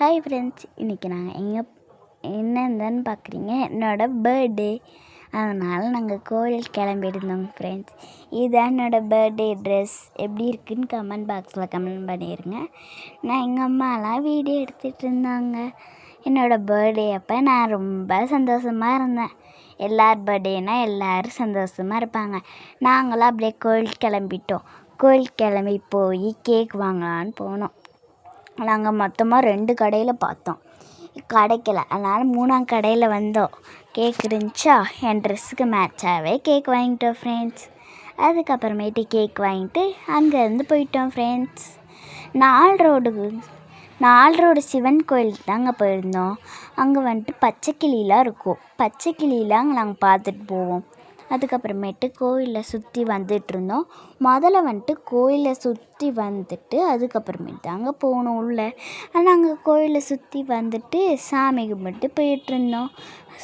Hi friends, இன்றைக்கி நாங்கள் என்னன்னு பார்க்குறீங்க, என்னோடய பர்த்டே. அதனால் நாங்கள் கோயில் கிளம்பியிருந்தோங்க ஃப்ரெண்ட்ஸ். இதுதான் என்னோடய பர்த்டே ட்ரெஸ். எப்படி இருக்குதுன்னு கமெண்ட் பாக்ஸில் கமெண்ட் பண்ணிடுங்க. நான் எங்கள் அம்மாலாம் வீடியோ எடுத்துகிட்டு இருந்தாங்க. என்னோடய பர்த்டே அப்போ நான் ரொம்ப சந்தோஷமாக இருந்தேன். எல்லார் பர்த்டேனா எல்லோரும் சந்தோஷமாக இருப்பாங்க. நாங்களும் அப்படியே கோயில் கிளம்பிட்டோம். கோயில் கிளம்பி போய் கேக் வாங்கலான்னு போனோம். நாங்கள் மொத்தமாக 2 கடையில் பார்த்தோம், கிடைக்கல. அதனால் 3ஆம் கடையில் வந்தோம். கேக் இருந்துச்சா, என் ட்ரெஸ்ஸுக்கு மேட்சாகவே கேக் வாங்கிட்டோம் ஃப்ரெண்ட்ஸ். அதுக்கப்புறமேட்டு கேக் வாங்கிட்டு அங்கேருந்து போயிட்டோம் ஃப்ரெண்ட்ஸ். 4 ரோடு சிவன் கோயிலுக்கு தாங்க போயிருந்தோம். அங்கே வந்துட்டு பச்சை கிளிலாம் இருக்கும். பச்சை கிளிலாம் அங்கே நாங்கள் பார்த்துட்டு போவோம். அதுக்கப்புறமேட்டு கோயிலை சுற்றி வந்துட்டுருந்தோம். முதல்ல வந்துட்டு கோயிலை சுற்றி வந்துட்டு அதுக்கப்புறமேட்டு தாங்க போகணும் உள்ளே. நாங்கள் கோயிலை சுற்றி வந்துட்டு சாமி கும்பிட்டு போயிட்டுருந்தோம்.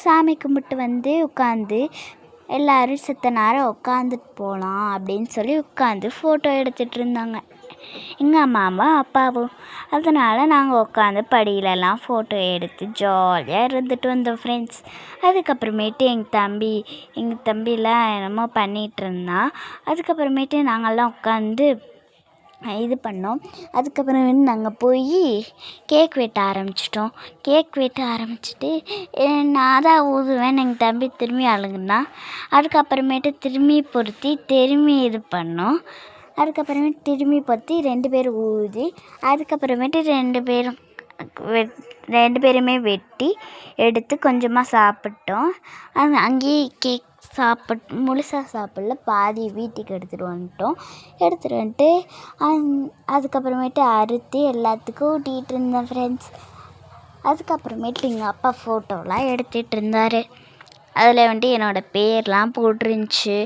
சாமி கும்பிட்டு வந்து உட்காந்து எல்லோரும் செத்த நேரம் உட்காந்துட்டு போகலாம் அப்படின்னு சொல்லி உட்காந்து ஃபோட்டோ எடுத்துகிட்டு இருந்தாங்க எங்கள் அம்மாவும் அப்பாவும். அதனால் நாங்கள் உட்காந்து படியிலலாம் ஃபோட்டோ எடுத்து ஜாலியாக இருந்துட்டு வந்தோம் ஃப்ரெண்ட்ஸ். அதுக்கப்புறமேட்டு எங்கள் தம்பிலாம் என்னமோ பண்ணிகிட்டு இருந்தான். அதுக்கப்புறமேட்டு நாங்கள்லாம் உட்காந்து இது பண்ணோம். அதுக்கப்புறமேட்டு நாங்கள் போய் கேக் வெட்ட ஆரம்பிச்சிட்டோம். கேக் வெட்ட ஆரம்பிச்சிட்டு நான் தான் ஊதுவேன், எங்கள் தம்பி திரும்பி அழுகுனா. அதுக்கப்புறமேட்டு திரும்பி பொருத்தி திரும்பி இது பண்ணோம். அதுக்கப்புறமேட்டு திரும்பி பொருத்தி 2 பேர் ஊதி அதுக்கப்புறமேட்டு 2 பேருமே வெட்டி எடுத்து கொஞ்சமாக சாப்பிட்டோம். அங்கேயே கேக் முழுசாக சாப்பிடல, பாதி வீட்டுக்கு எடுத்துகிட்டு வந்துட்டு அதுக்கப்புறமேட்டு அறுத்து எல்லாத்துக்கும் ஊட்டிகிட்டு இருந்தேன் ஃப்ரெண்ட்ஸ். அதுக்கப்புறமேட்டு எங்கள் அப்பா ஃபோட்டோலாம் எடுத்துகிட்டு இருந்தார். அதில் வந்துட்டு என்னோடய பேர்லாம் போட்டிருந்துச்சி.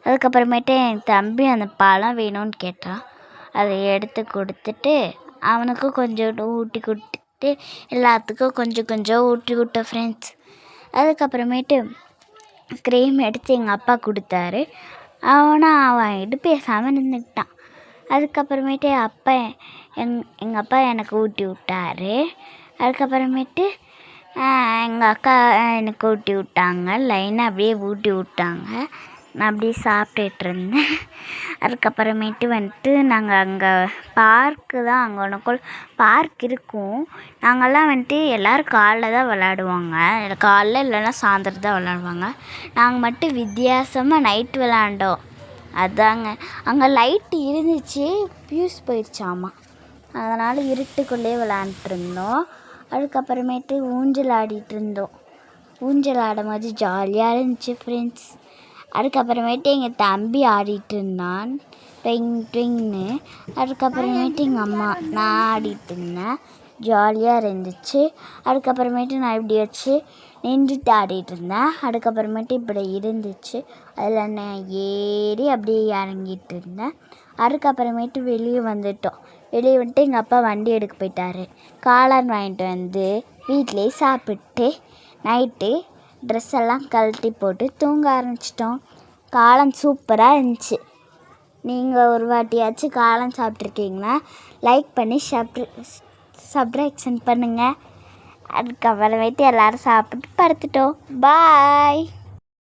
அதுக்கப்புறமேட்டு என் தம்பி அந்த பழம் வேணும்னு கேட்டான். அதை எடுத்து கொடுத்துட்டு அவனுக்கும் கொஞ்சம் ஊட்டி கொடுத்துட்டு எல்லாத்துக்கும் கொஞ்சம் கொஞ்சம் ஊட்டி விட்டேன் ஃப்ரெண்ட்ஸ். அதுக்கப்புறமேட்டு க்ரீம் எடுத்து எங்கள் அப்பா கொடுத்தாரு. அவனும் வாங்கிட்டு பேசாமல் நின்றுக்கிட்டான். அதுக்கப்புறமேட்டு எங்கள் அப்பா எனக்கு ஊட்டி விட்டார். அதுக்கப்புறமேட்டு எங்கள் அக்கா எனக்கு ஊட்டி விட்டாங்க. லைனாக அப்படியே ஊட்டி விட்டாங்க. நான் அப்படியே சாப்பிட்டுட்ருந்தேன். அதுக்கப்புறமேட்டு வந்துட்டு நாங்கள் அங்கே பார்க்கு தான், அங்கே ஒன்றுக்குள் பார்க் இருக்கும். நாங்கள்லாம் வந்துட்டு எல்லோரும் காலைல தான் விளாடுவாங்க, காலைல இல்லைன்னா சாயந்தரம் தான் விளாடுவாங்க. நாங்கள் மட்டும் வித்தியாசமாக நைட்டு விளாண்டோம். அதாங்க அங்கே லைட்டு இருந்துச்சு, ஃப்யூஸ் போயிடுச்சாமா. அதனால் இருட்டுக்குள்ளேயே விளாண்டுருந்தோம். அதுக்கப்புறமேட்டு ஊஞ்சல் ஆடிட்டு இருந்தோம். ஊஞ்சல் ஆடும் போது ஜாலியாக இருந்துச்சு ஃப்ரெண்ட்ஸ். அதுக்கப்புறமேட்டு எங்கள் தம்பி ஆடிட்டு இருந்தான் ட்விங் ட்விங்னு. அதுக்கப்புறமேட்டு எங்கள் அம்மா நான் ஆடிட்டு இருந்தேன், ஜாலியாக இருந்துச்சு. அதுக்கப்புறமேட்டு நான் இப்படி வச்சு நின்றுட்டு ஆடிட்டு இருந்தேன். அதுக்கப்புறமேட்டு இப்படி இருந்துச்சு, அதில் நான் ஏறி அப்படியே இறங்கிட்டு இருந்தேன். அதுக்கப்புறமேட்டு வெளியே வந்துட்டோம். வெளியே வந்துட்டு எங்கள் அப்பா வண்டி எடுக்க போயிட்டார். காளான் வாங்கிட்டு வந்து வீட்டிலே சாப்பிட்டு நைட்டு ட்ரெஸ் எல்லாம் கழட்டி போட்டு தூங்க ஆரம்பிச்சிட்டோம். காளான் சூப்பராக இருந்துச்சு. நீங்கள் ஒரு வாட்டியாச்சும் காளான் சாப்பிட்ருக்கீங்கன்னா லைக் பண்ணி சப்ஸ்கிரைப் பண்ணுங்கள். அதுக்கப்புறமேட்டு எல்லோரும் சாப்பிட்டு படுத்துட்டோம். பாய்.